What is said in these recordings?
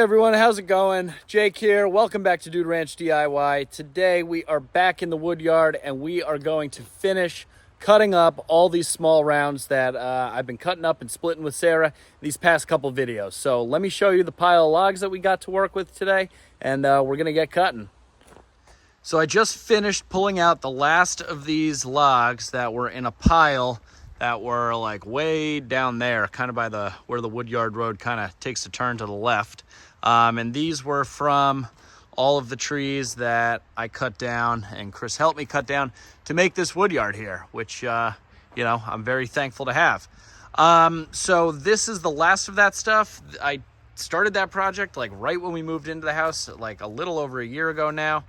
everyone, how's it going? Jake here. Welcome back to Dude Ranch DIY. Today we are back in the wood yard and we are going to finish cutting up all these small rounds that I've been cutting up and splitting with Sarah these past couple videos. So let me show you the pile of logs that we got to work with today, and we're gonna get cutting. So I just finished pulling out the last of these logs that were in a pile that were like way down there, kind of by where the woodyard road kind of takes a turn to the left. And these were from all of the trees that I cut down and Chris helped me cut down to make this woodyard here, which, you know, I'm very thankful to have. So this is the last of that stuff. I started that project like right when we moved into the house, like a little over a year ago now.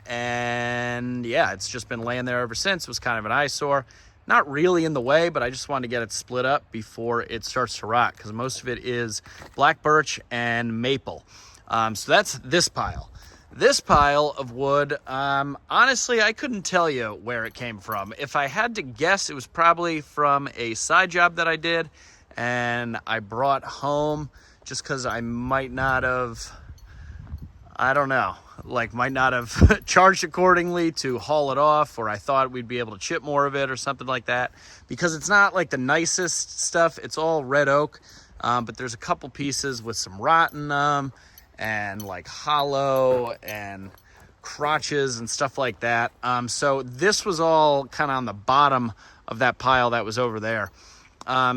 And yeah, it's just been laying there ever since. It was kind of an eyesore. Not really in the way, but I just wanted to get it split up before it starts to rot, because most of it is black birch and maple. So that's this pile. This pile of wood, honestly, I couldn't tell you where it came from. If I had to guess, it was probably from a side job that I did and I brought home just because I might not have, I don't know, like might not have charged accordingly to haul it off, or I thought we'd be able to chip more of it or something like that, because it's not like the nicest stuff. It's all red oak, but there's a couple pieces with some rot in them and like hollow and crotches and stuff like that. So this was all kind of on the bottom of that pile that was over there.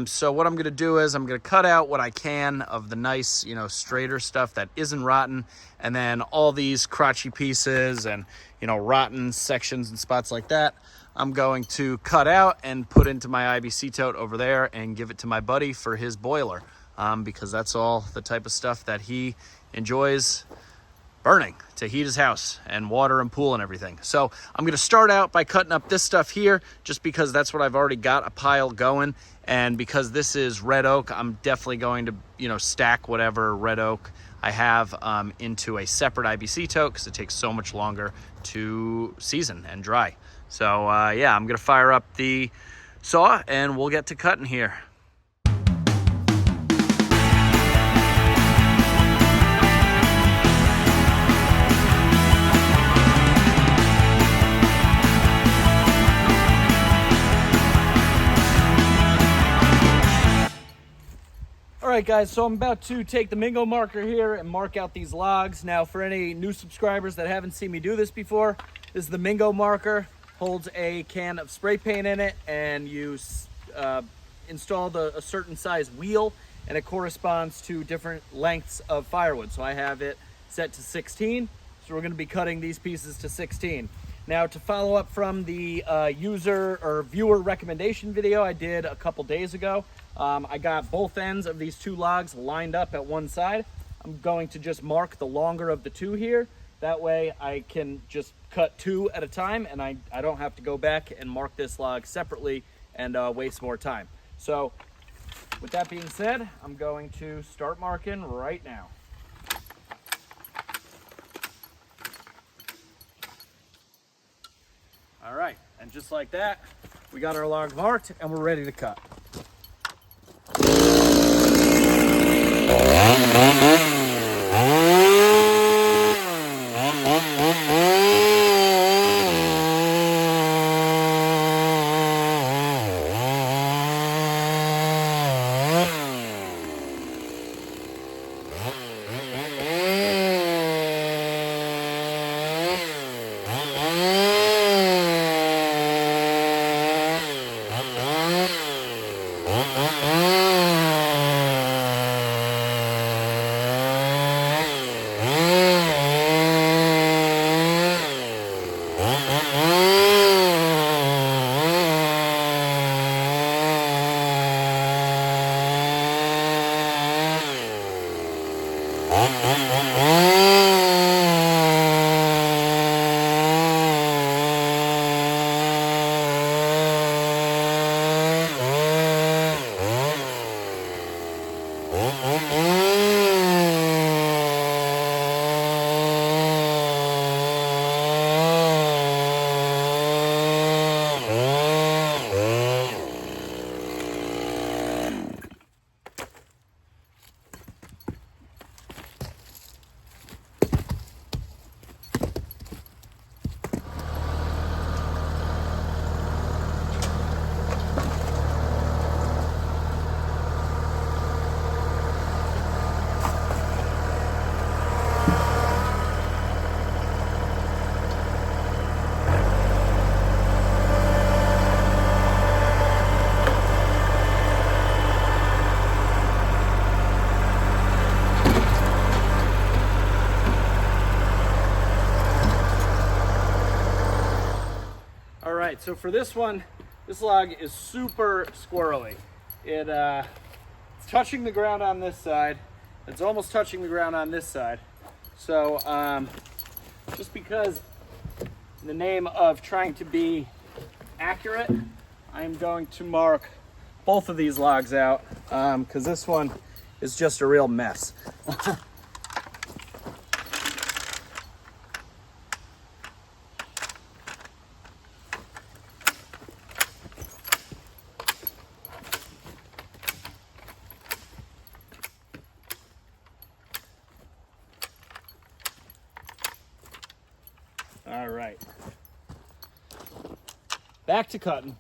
So what I'm going to do is I'm going to cut out what I can of the nice, you know, straighter stuff that isn't rotten. And then all these crotchy pieces and, you know, rotten sections and spots like that, I'm going to cut out and put into my IBC tote over there and give it to my buddy for his boiler. Because that's all the type of stuff that he enjoys burning to heat his house and water and pool and everything. So I'm going to start out by cutting up this stuff here, just because that's what I've already got a pile going. And because this is red oak, I'm definitely going to, you know, stack whatever red oak I have into a separate IBC tote, because it takes so much longer to season and dry. So yeah, I'm going to fire up the saw and we'll get to cutting here. Alright guys, so I'm about to take the Mingo marker here and mark out these logs. Now for any new subscribers that haven't seen me do this before, this is the Mingo marker. Holds a can of spray paint in it, and you install a certain size wheel, and it corresponds to different lengths of firewood. So I have it set to 16, so we're going to be cutting these pieces to 16. Now to follow up from the user or viewer recommendation video I did a couple days ago, I got both ends of these two logs lined up at one side. I'm going to just mark the longer of the two here. That way I can just cut two at a time, and I don't have to go back and mark this log separately and waste more time. So with that being said, I'm going to start marking right now. All right, and just like that, we got our log marked and we're ready to cut. right, so for this one, this log is super squirrely. It's touching the ground on this side. It's almost touching the ground on this side. So just because in the name of trying to be accurate, I'm going to mark both of these logs out because this one is just a real mess. All right, back to cutting.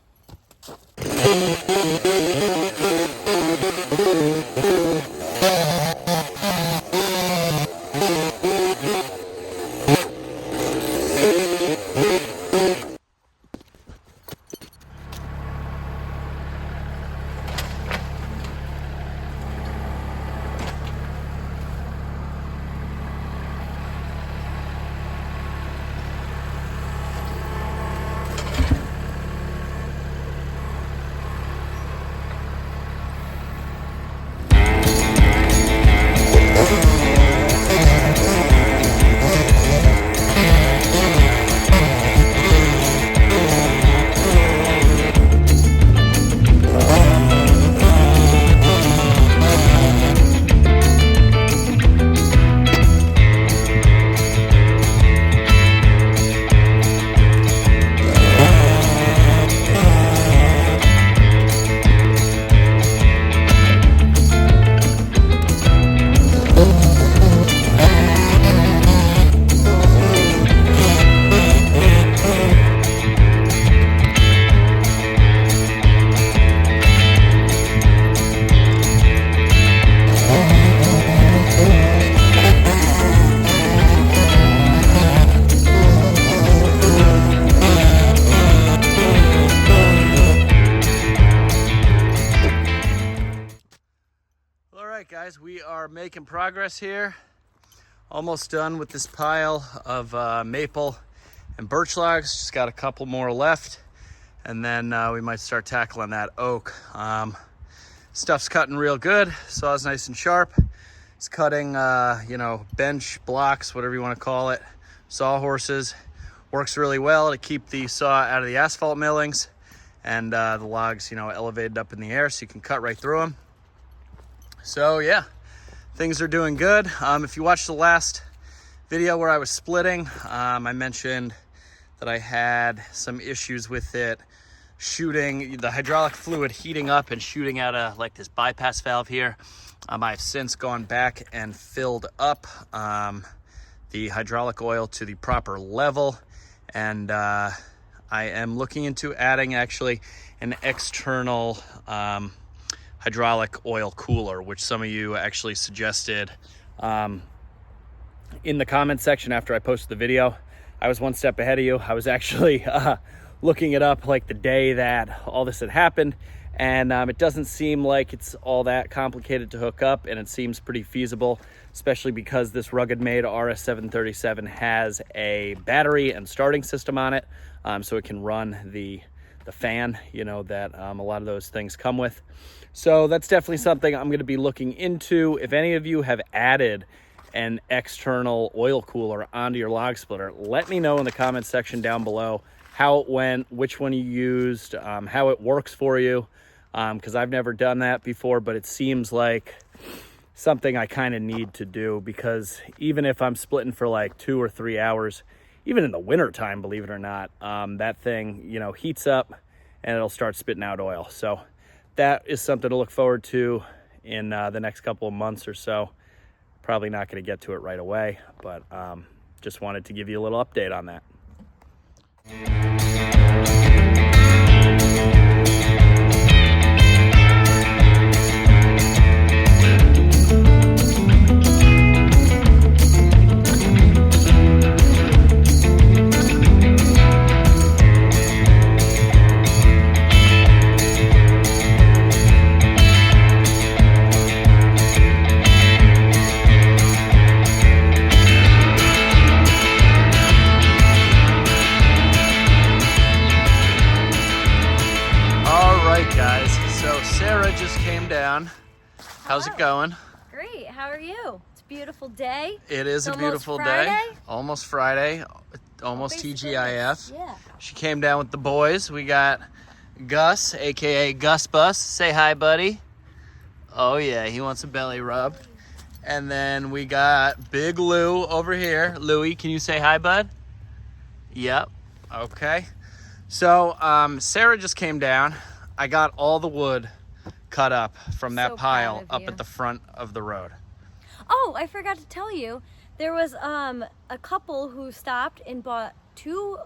Guys, we are making progress here. Almost done with this pile of maple and birch logs. Just got a couple more left, and then we might start tackling that oak. Stuff's cutting real good. Saw's nice and sharp. It's cutting, you know, bench blocks, whatever you want to call it. Saw horses. Works really well to keep the saw out of the asphalt millings, and the logs, you know, elevated up in the air so you can cut right through them. So yeah, things are doing good. If you watched the last video where I was splitting, I mentioned that I had some issues with it shooting, the hydraulic fluid heating up and shooting out of like this bypass valve here. I've since gone back and filled up the hydraulic oil to the proper level, and I am looking into adding actually an external hydraulic oil cooler, which some of you actually suggested in the comment section after I posted the video. I was one step ahead of you. I was actually looking it up like the day that all this had happened, and it doesn't seem like it's all that complicated to hook up, and it seems pretty feasible, especially because this RuggedMade RS737 has a battery and starting system on it, so it can run the fan, you know, that a lot of those things come with. So that's definitely something I'm going to be looking into. If any of you have added an external oil cooler onto your log splitter, let me know in the comments section down below how it went, which one you used, how it works for you, because I've never done that before, but it seems like something I kind of need to do, because even if I'm splitting for like 2 or 3 hours, even in the winter time, believe it or not, that thing, you know, heats up and it'll start spitting out oil. So that is something to look forward to in the next couple of months or so. Probably not going to get to it right away, but just wanted to give you a little update on that. How's it going? Great. How are you? It's a beautiful day. It is a beautiful day. Almost Friday. Almost TGIF. Yeah. She came down with the boys. We got Gus, aka Gus Bus. Say hi, buddy. Oh yeah, he wants a belly rub. And then we got Big Lou over here. Louie, can you say hi, bud? Yep. Okay. So Sarah just came down. I got all the wood cut up from that pile up at the front of the road. Oh, I forgot to tell you, there was a couple who stopped and bought two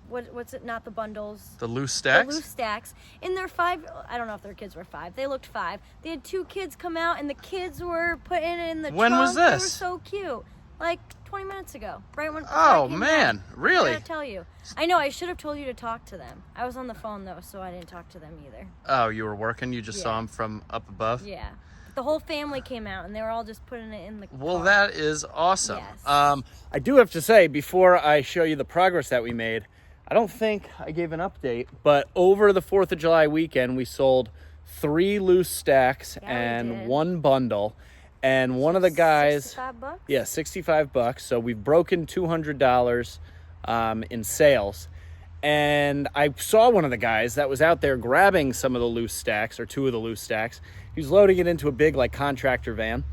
what's it, not the bundles, the loose stacks. The loose stacks. And their 5, I don't know if their kids were 5. They looked 5. They had 2 kids come out and the kids were putting it in the trunk. When was this? They were so cute. Like 20 minutes ago. Right when Oh man, down. really? I gotta tell you. I know, I should have told you to talk to them. I was on the phone though, so I didn't talk to them either. Oh, you were working? You just saw them from up above? Yeah. The whole family came out and they were all just putting it in the Well, car. that is awesome. Yes. I do have to say, before I show you the progress that we made, I don't think I gave an update, but over the 4th of July weekend, we sold 3 loose stacks and 1 bundle. And one of the guys, $65? yeah, $65. So we've broken $200 in sales. And I saw one of the guys that was out there grabbing some of the loose stacks, or 2 of the loose stacks. He was loading it into a big, like, contractor van.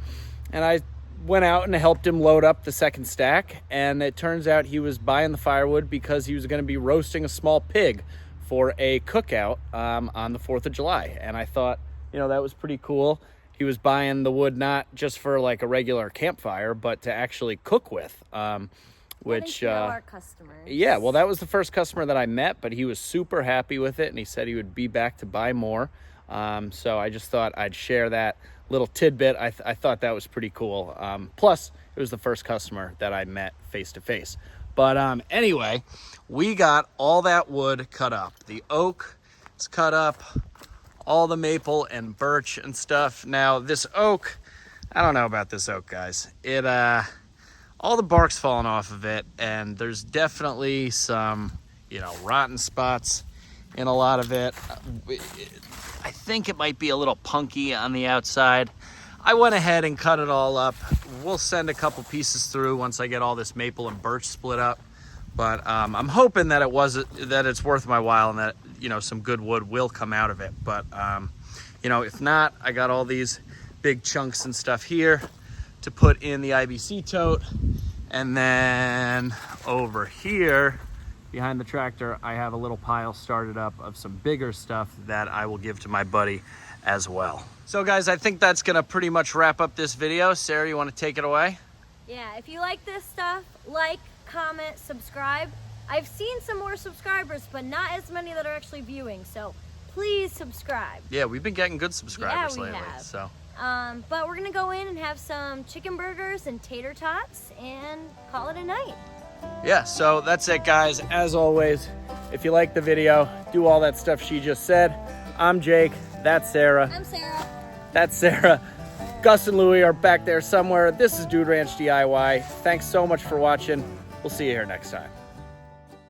And I went out and helped him load up the second stack. And it turns out he was buying the firewood because he was going to be roasting a small pig for a cookout on the 4th of July. And I thought, you know, that was pretty cool. He was buying the wood not just for like a regular campfire, but to actually cook with. Which our customers. Yeah, well, that was the first customer that I met, but he was super happy with it, and he said he would be back to buy more. So I just thought I'd share that little tidbit. I thought that was pretty cool. Plus, it was the first customer that I met face to face. But anyway, we got all that wood cut up. The oak is cut up, all the maple and birch and stuff. Now, this oak, I don't know about this oak, guys. It all the bark's falling off of it, and there's definitely some, you know, rotten spots in a lot of it. I think it might be a little punky on the outside. I went ahead and cut it all up. We'll send a couple pieces through once I get all this maple and birch split up. But I'm hoping that it's worth my while and that, you know, some good wood will come out of it. But, you know, if not, I got all these big chunks and stuff here to put in the IBC tote. And then over here behind the tractor, I have a little pile started up of some bigger stuff that I will give to my buddy as well. So guys, I think that's gonna pretty much wrap up this video. Sarah, you wanna take it away? Yeah, if you like this stuff, like, comment, subscribe. I've seen some more subscribers, but not as many that are actually viewing, so please subscribe. Yeah, we've been getting good subscribers we lately. have. So. But we're gonna go in and have some chicken burgers and tater tots and call it a night. Yeah, so that's it, guys. As always, if you like the video, do all that stuff she just said. I'm Jake, that's Sarah. I'm Sarah. That's Sarah. Gus and Louie are back there somewhere. This is Dude Ranch DIY. Thanks so much for watching. We'll see you here next time.